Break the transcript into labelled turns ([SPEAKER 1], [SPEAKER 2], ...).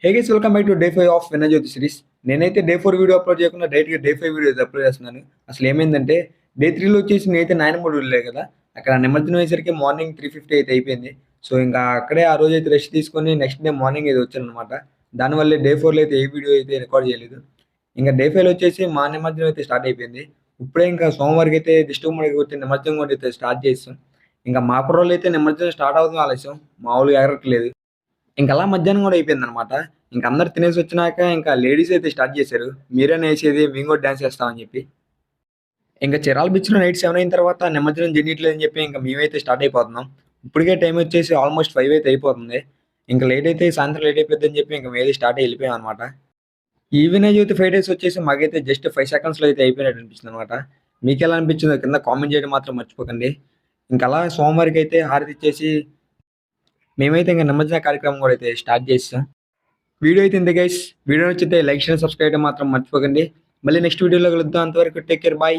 [SPEAKER 1] Hey guys welcome back to day 5 of వినజ్యోతి series. నేనైతే day 4 video upload చేయకుండా డైరెక్ట్గా డే 5 వీడియో అప్లోడ్ చేస్తున్నాను. అసలు ఏమైందంటే డే 3లో వచ్చేసి నేనైతే నాయనమూడు వెళ్ళే కదా, అక్కడ నిమజ్జనం అయ్యేసరికి మార్నింగ్ 3:50 అయితే అయిపోయింది. సో ఇంకా అక్కడే ఆ రోజు అయితే రెస్ట్ తీసుకొని నెక్స్ట్ డే మార్నింగ్ అయితే వచ్చాను అనమాట. దానివల్ల డే 4లో అయితే ఏ వీడియో అయితే రికార్డ్ చేయలేదు. ఇంకా డే 5లో వచ్చేసి మా నిమజ్జనం అయితే స్టార్ట్ అయిపోయింది. ఇప్పుడే ఇంకా సోమవారికి అయితే దిష్టిబొమ్మడికి వచ్చి నిమజ్జనం కూడా అయితే స్టార్ట్ చేస్తాం. ఇంకా మా కుర్రోళ్ళు అయితే నిమజ్జనం స్టార్ట్ అవుతుంది ఆలస్యం, మామూలుగా ఎగరట్లేదు. ఇంక అలా మధ్యాహ్నం గూడా అయిపోయిందనమాట. ఇంక అందరూ తినేసొచ్చినాక ఇంకా లేడీస్ అయితే స్టార్ట్ చేశారు. మీరేనా ఏసేది? మేము గూడా డాన్స్ ఏస్తామని జెప్పి. ఇంక చీరాల బీచ్‌లో నైట్ 7 అయిన తర్వాత నిమజ్జనం జెయ్యట్లేదని జెప్పి ఇంక మేమైతే స్టార్ట్ అయిపోతున్నాం. ఇప్పటికే టైం వచ్చేసి ఆల్‌మోస్ట్ 5 అయితే అయిపోతుంది. ఇంక లేట్ అయితే సాయంత్రం లేట్ అయిపోద్దని జెప్పి ఇంక మేమే స్టార్ట్ అయ్యి ఎళ్ళిపోయామనమాట. ఈ వినాయక చవితి ఫ్రైడేస్ వచ్చేసి మాకైతే జస్ట్ 5 సెకండ్స్‌లో అయితే అయిపోయినట్టు అనిపించిందనమాట. మీకెలా అనిపించిందో కింద కామెంట్ జేయడం మాత్రం మర్చిపోకండి. ఇంకలా సోమవారికైతే హారతిచ్చేసి మేమైతే ఇంక నిమజ్జన కార్యక్రమం గూడా అయితే స్టార్ట్ చేసేసాం. వీడియో అయితే ఇంతే గైస్. వీడియో నచ్చితే లైక్, షేర్, సబ్స్క్రైబ్ చేయడం మాత్రం మర్చిపోకండి. మళ్ళీ నెక్స్ట్ వీడియోలో కలుద్దాం. అంతవరకు టేక్ కేర్. బాయ్.